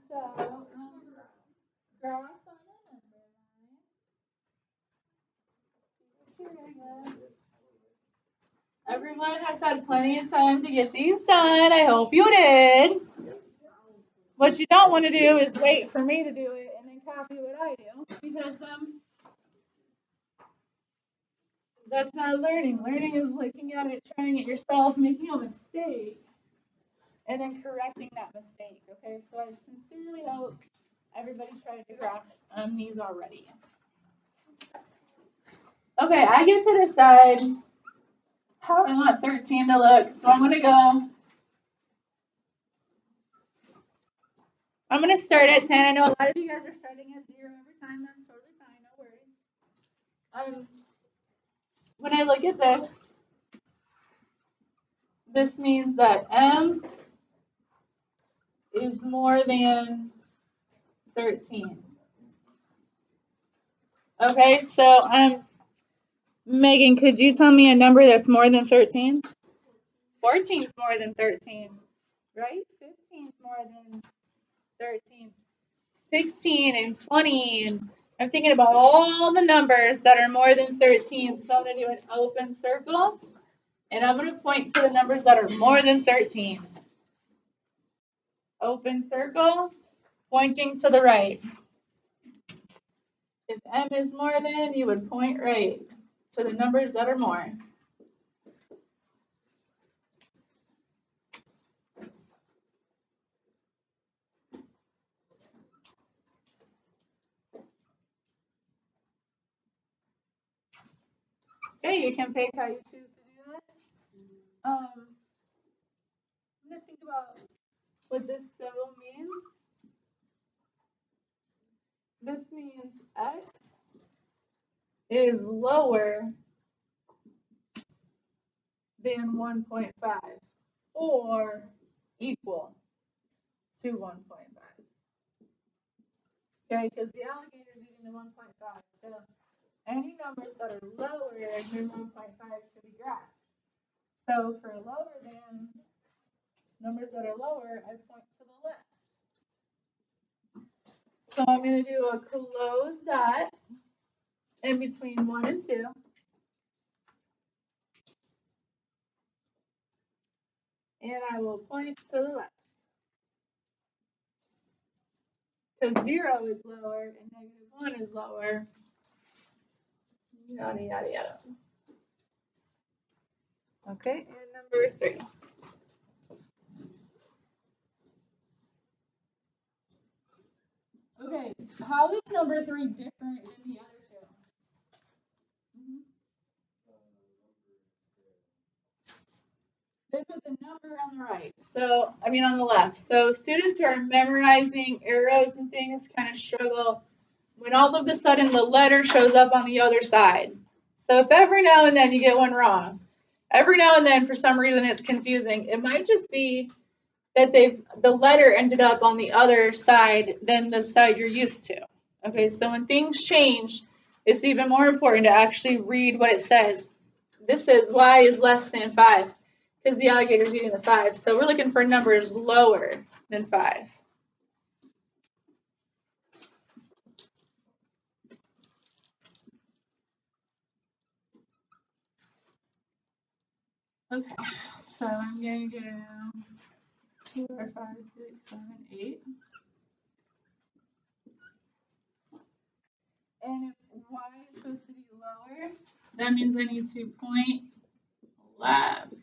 So, draw on a number line. Everyone has had plenty of time to get these done. I hope you did. What you don't want to do is wait for me to do it and then copy what I do, because that's not learning. Learning is looking at it, trying it yourself, making a mistake, and then correcting that mistake. Okay, so I sincerely hope everybody tried to graph these already. Okay, I get to decide how I want 13 to look, so I'm gonna start at 10. I know a lot of you guys are starting at 0 every time. That's totally fine, no worries. When I look at this means that M is more than 13. Okay, so Megan, could you tell me a number that's more than 13? 14 is more than 13, right? 15 is more than 13. 16 and 20, and I'm thinking about all the numbers that are more than 13. So I'm going to do an open circle, and I'm going to point to the numbers that are more than 13. Open circle, pointing to the right. If M is more than, you would point right to the numbers that are more. Okay, you can pick how you choose to do that. I'm going to think about what this symbol means. This means X is lower than 1.5 or equal to 1.5. Okay, because the alligator is eating the 1.5. So any numbers that are lower than 1.5 should be graphed. So for lower than, numbers that are lower, I point to the left. So I'm going to do a closed dot in between 1 and 2. And I will point to the left. Because 0 is lower and -1 is lower. Yada, yada, yada. Okay, and number 3. Okay, how is number 3 different than the other 2? They put the number on the right. So, on the left. So students who are memorizing arrows and things kind of struggle when all of a sudden the letter shows up on the other side. So if every now and then you get one wrong, every now and then for some reason it's confusing, it might just be that the letter ended up on the other side than the side you're used to. Okay, so when things change, it's even more important to actually read what it says. This says y is less than 5 because the alligator is eating the 5. So we're looking for numbers lower than 5. Okay, so I'm going to go 4, 5, 6, 7, 8. And if y is supposed to be lower, that means I need to point left.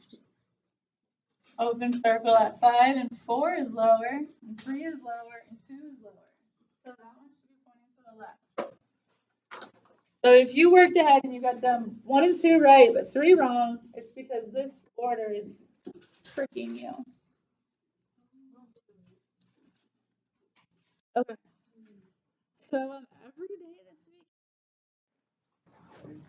Open circle at 5, and 4 is lower, and 3 is lower, and 2 is lower. So that one should be pointing to the left. So if you worked ahead and you got them 1 and 2 right, but 3 wrong, it's because this order is tricking you. Okay. So every day this week.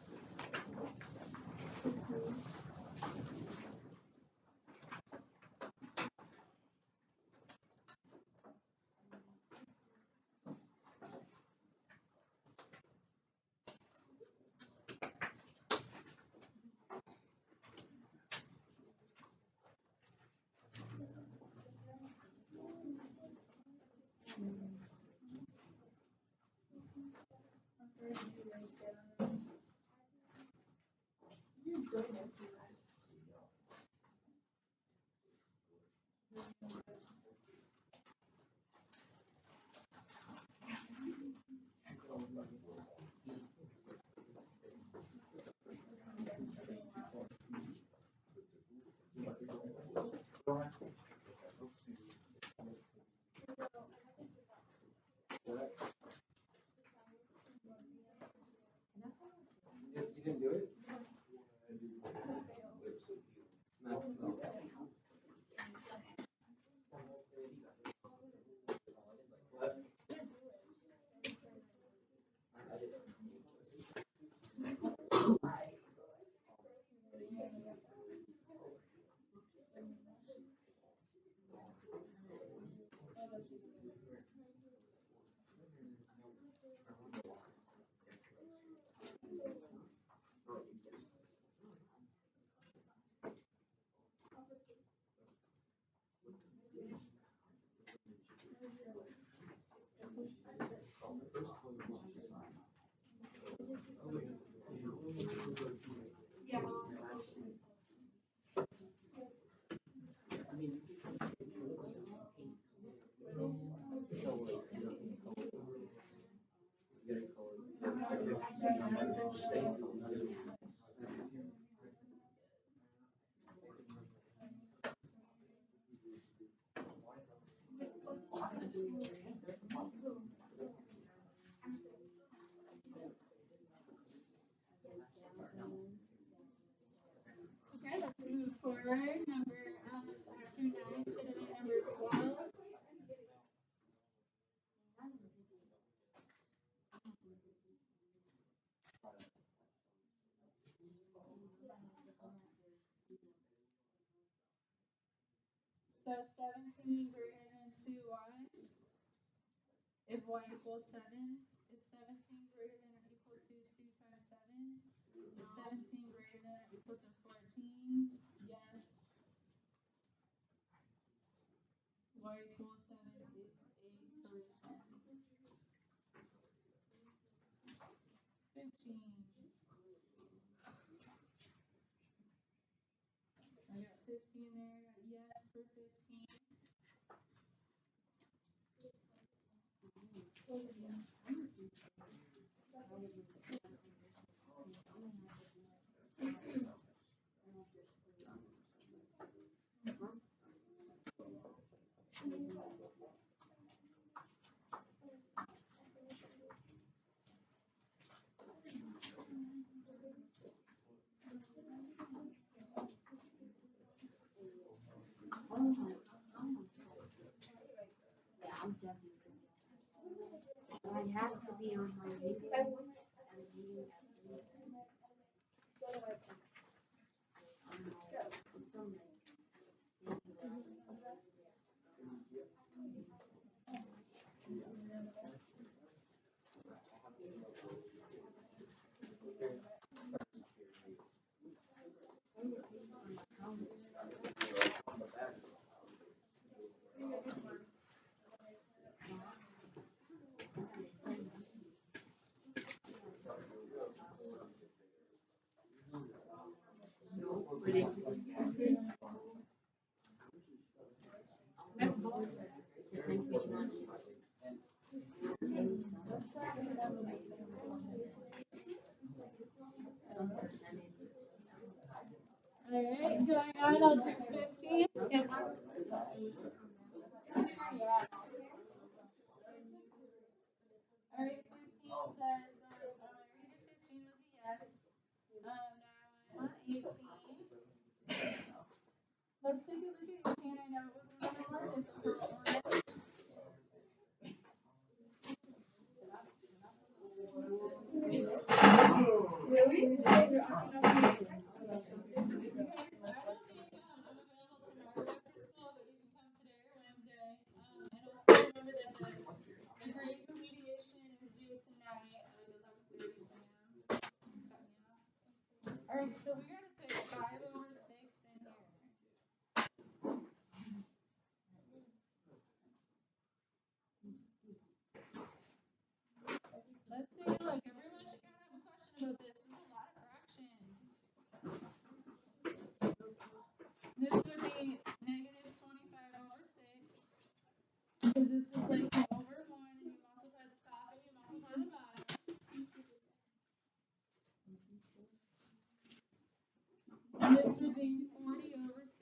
Okay, let's move forward. Number after 9, put it at number 12. So 17 greater than 2y. If y equals 7, is 17 greater than or equal to 2 times 7? Is 17 greater than or equal to 14? Yes. Y equals 7 is a solution. 15. I got 15 there. I got yes for 15. I have to be on my knees Alright, going on, I'll do 15. Yes. Alright, 15 says, I already did 15 with a yes. Now I'm on 18. Let's take a look at 18. I know it was one of the more difficult ones. Really? Okay, so I don't think I'm available tomorrow after school, but you can come today or Wednesday. And also remember that the grade remediation is due tonight at 11:30 p.m. Cut me off. All right, so we're gonna put 5/6 in here. Because this is like you over 1 and you multiply the top and you multiply the bottom. And this would be 40 over 6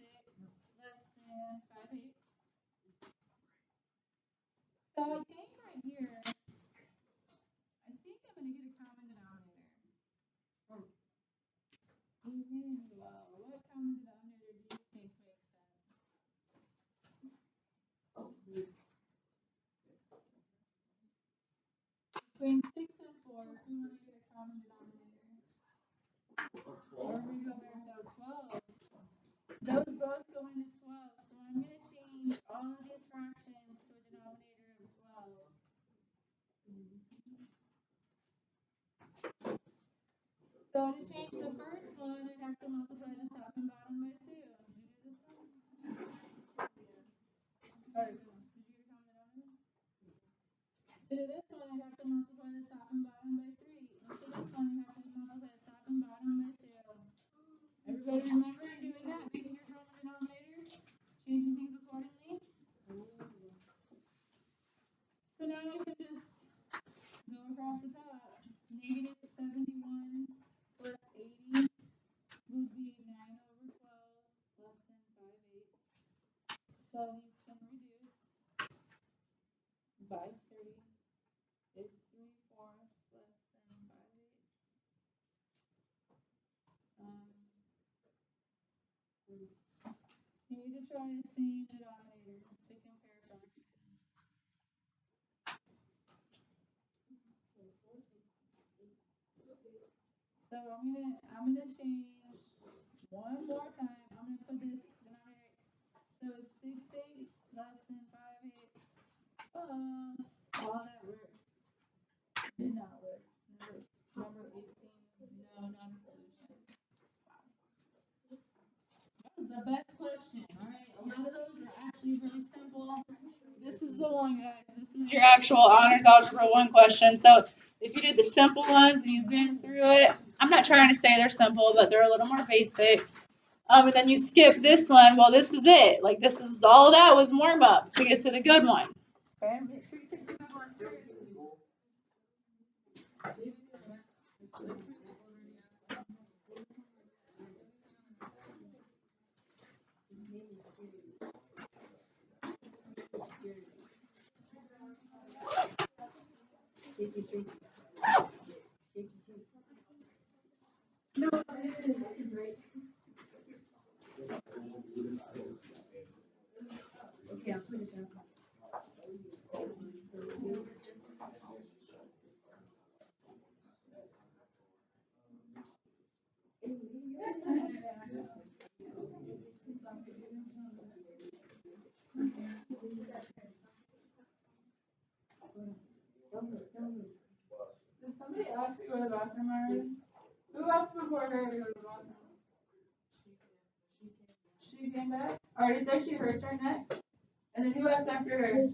less than 5/8. So I think right here, I think I'm going to get a common denominator. Emmanuel, what common denominator do you think makes sense? Between 6 and 4, if we want to get a common denominator. Or we go back down 12. Those both go into 12. So I'm going to change all of these fractions to a denominator of 12. So to change the first one, I'd have to multiply the top and bottom by 2. Did you do this one? Alright, cool. Did you get a common denominator? To do this one, I'd have to multiply the top and bottom by 3. And so this one, I'd have to multiply the top and bottom by 2. Everybody remember doing that? Making your common denominators? Changing things accordingly? So now I can just go across the top. Negative 71 plus 80 would be 9 over 12 less than 5/8. So these can reduce by 3 is 3/4 less than 5/8. You need to try the same denominator to compare fractions. So I'm gonna change one more time. I'm gonna put this denominator. So it's 6/8 less than 5/8 plus all that work did not work. Number 18. No, not a solution. That was the best question. All right, a lot of those are actually really simple. This is the one, guys. This is your actual honors algebra 1 question. So if you did the simple ones and you zoom through it, I'm not trying to say they're simple, but they're a little more basic. And then you skip this one. Well, this is it. Like this is all that was warm up to get to the good one. Okay, make sure you take the good one seriously. Did somebody ask you to go to the bathroom already? Who asked before her to go to the bathroom? She came back? Alright, it's actually her turn next. And then who asked after her? And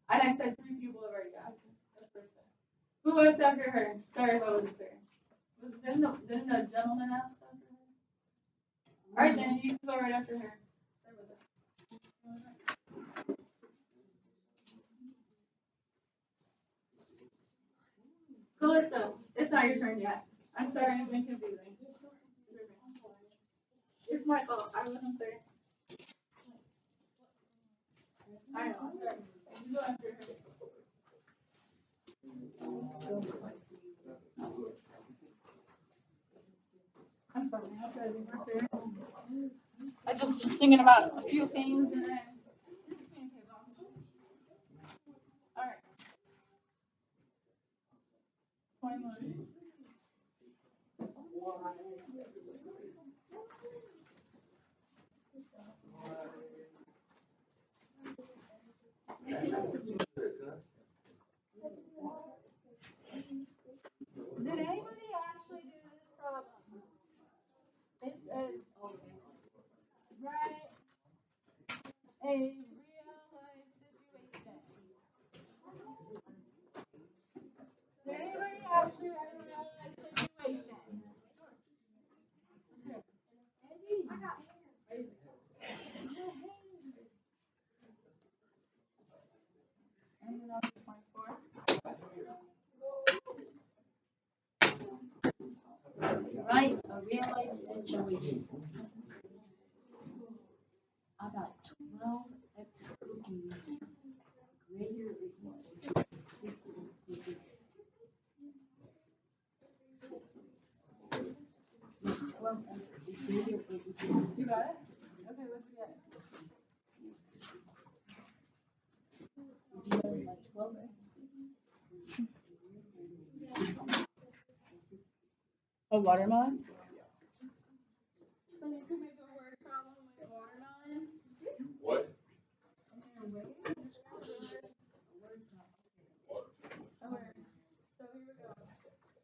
I said 3 people have already asked. Who asked after her? Sorry if I wasn't fair. Didn't a gentleman ask after her? Alright, then you can go right after her. Sorry about that. Calista, it's not your turn yet. I'm sorry, I've been confusing. It's my fault. I wasn't there. I know. I'm sorry. You go after her. I'm sorry. I'll try to be more fair. I just was thinking about a few things and then. All right. 21. Did anybody actually do this problem? It says, write a real life situation. Did anybody actually write a real life situation? Real life situation. I got 12 X cookies greater or equal to 6 cookies. 12 X is greater or equal to You got it? Okay, what'd you get? like 12 X. A watermelon? So you can make a word problem with watermelons? What? And then wait, describe the word. Okay, so here we go.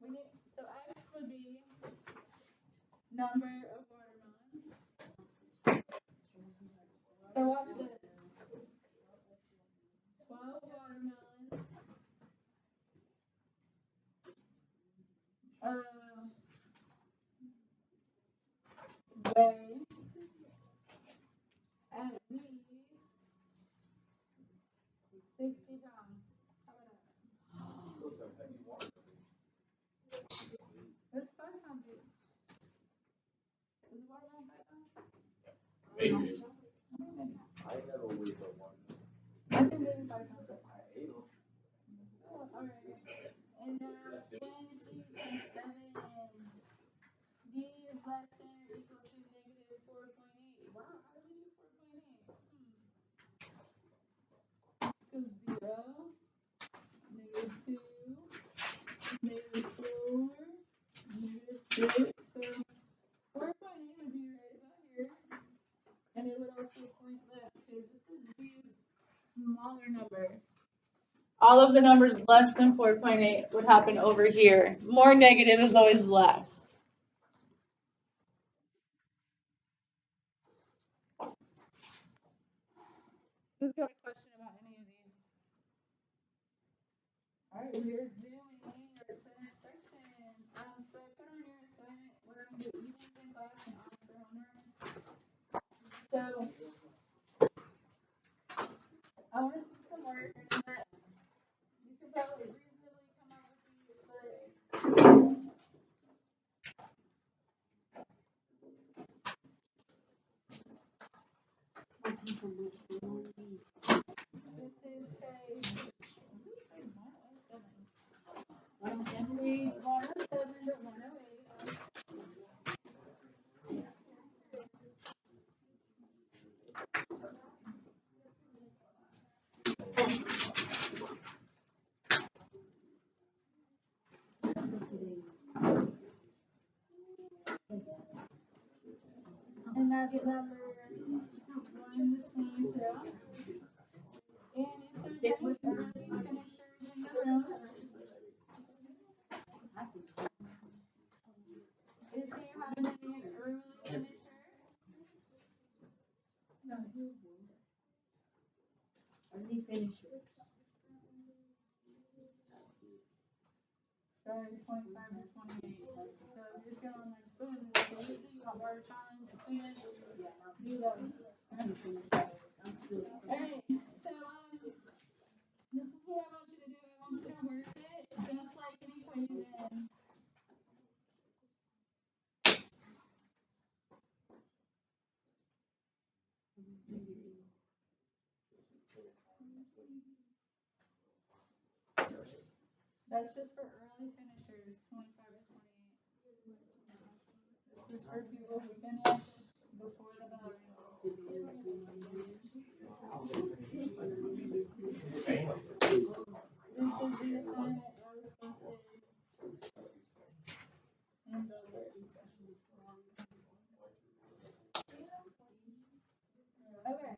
We need, so X would be number of watermelons. So watch this. 12 watermelons. Weigh at least 60 pounds. How about that? It's 5 pounds. Is the watermelon 5 pounds? Maybe. I think maybe 5 pounds. Oh, alright. And now 20 times 7. B is less than or equal to negative 4.8. Wow, how did we do 4.8? Let's go 0, negative 2, negative 4, negative 6. So 4.8 would be right about here. And it would also point left because this is these smaller numbers. All of the numbers less than 4.8 would happen over here. More negative is always less. Who's got a question about any of these? All right, we're doing our assignment section. So I put on your assignment, we're going to do evenings in class and odds for homework. So I want to see some work that you could probably reasonably come up with these, but this is page 107. Page 107 to 108. And that's number 1 to 22. And if there's any early finishers in the room, if you happen to be an early finisher, early finisher. sorry, 25 to 28. So if you're feeling like, boom, this is so easy, you got more time to finish, do those. Alright, so this is what I want you to do. I want you to work it just like an equation. That's just for early finishers, 25 to 28. This is for people who finish before the bell rings. This is the assignment I was posted in the words. Okay,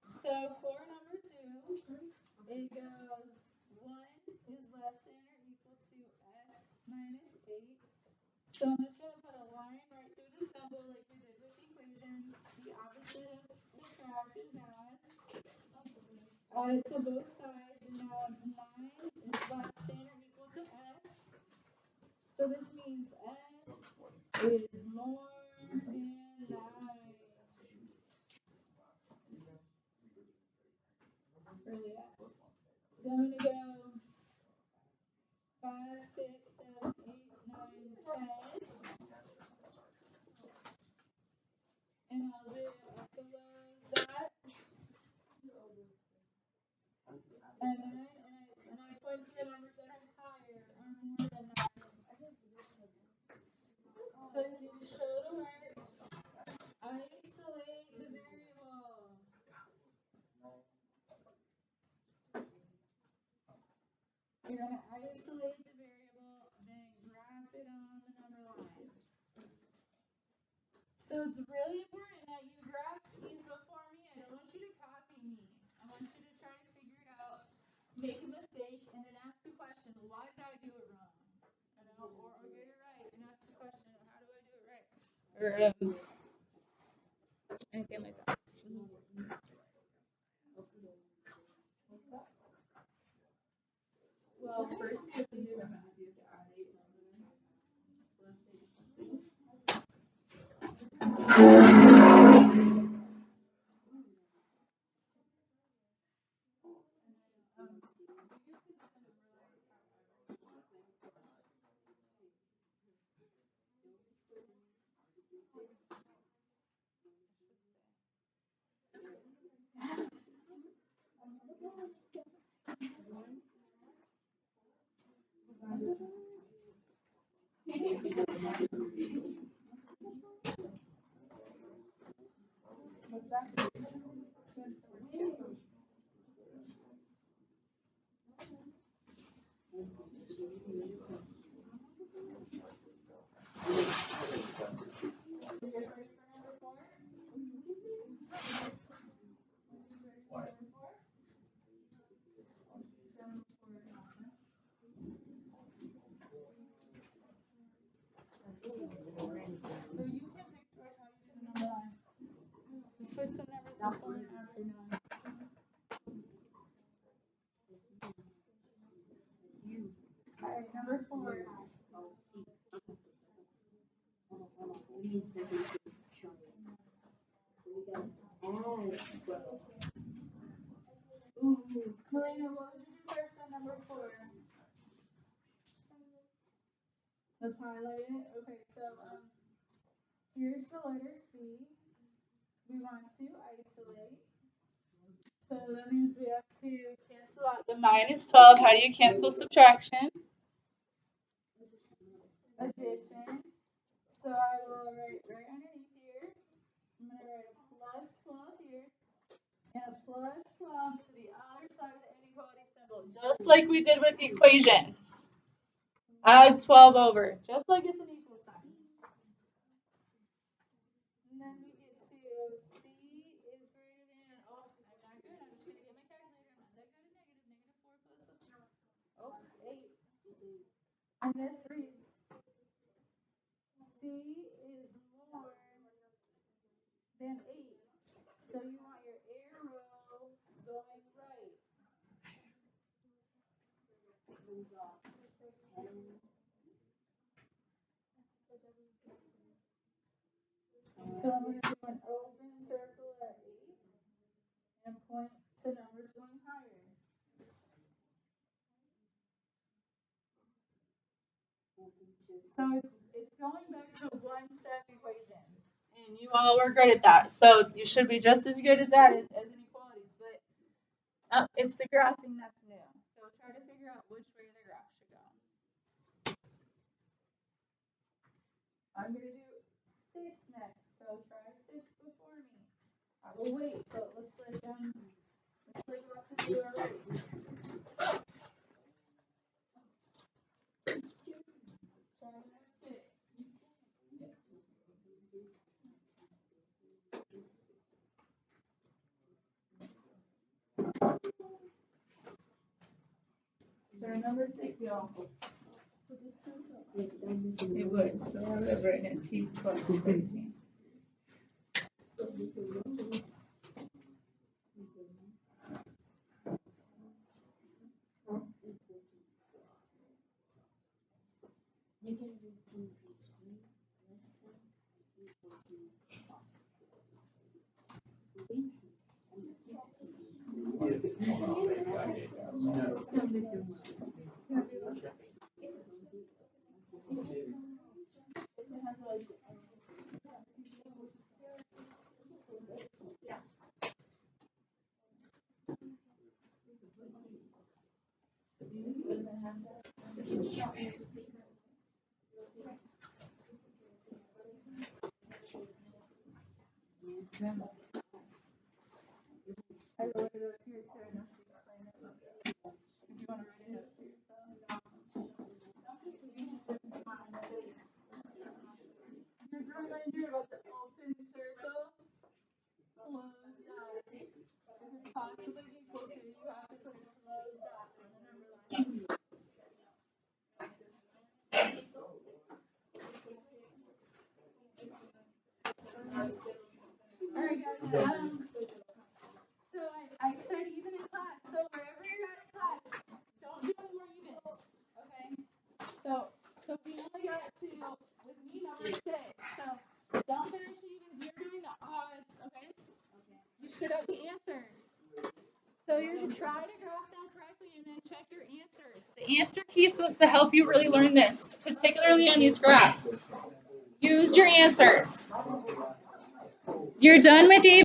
so for number 2, it goes 1 is less than or equal to x minus 8. So I'm just going to put a line right through the symbol like we did with equations. The opposite of subtract is add. Add it to both sides, and now it's 9 is less than or equal to s. So this means s is more than 9. Really s. So I'm going to go 5, 6, 7, 8, 9, 10. And I'll do a close dot. And I point to the numbers that are higher or more than 9. So you show the word, isolate the variable. You're going to isolate the variable, then graph it on the number line. So it's really important that you graph these before me. I don't want you to copy me. I want you to try to figure it out, make a mistake, and then ask the question, why did I do it wrong? Or get it right and ask the question, how do I do it right? Or anything like that. Well, first you have to do the math. You have to add 8 What's that? You guys ready for number 4? So you can pick how you do the number line. Just put some numbers before and after 9. Alright, number 4. Melina, what would you do first on number 4? Let's highlight it. Okay, so here's the letter C. We want to isolate. So that means we have to cancel out the minus 12. How do you cancel subtraction? Addition. So I will write right underneath here. I'm going to write a plus 12 here. And a plus 12 to the other side of the inequality symbol. Just like we did with the equations. Add 12 over. Just like it's an equal sign. And then we get to C is greater than, oh, I'm not good. I'm just going to get my calculator. I'm not that good at negative. Negative 4 plus, 8. And this reads, C is more than 8. So you want your arrow going right. So I'm going to do an open circle at 8 and point to numbers going higher. So it's going back to one-step equations. And you all were good at that. So you should be just as good as that as inequalities. But it's the graphing that's new. So try to figure out which way the graph should go. I'm going to do 6 next. So try 6 before me. I will wait. So it looks like lots of you are ready. Try number 6. Try number 6, y'all. It would. So I would have written it T plus 13. I wrote it up here too, and she explained it. If you want to write a note to yourself. Here's a reminder about the open circle, closed dot. If it's possibly equal to, you have to put a closed dot on the number line. All right, guys. So I said even in class. So wherever you're at in class, don't do more evens. Okay. So we only got to with me number 6. So don't finish evens. You're doing the odds. Okay. You should have the answers. So you're to try to graph them correctly and then check your answers. The answer key is supposed to help you really learn this, particularly on these graphs. Use your answers. You're done with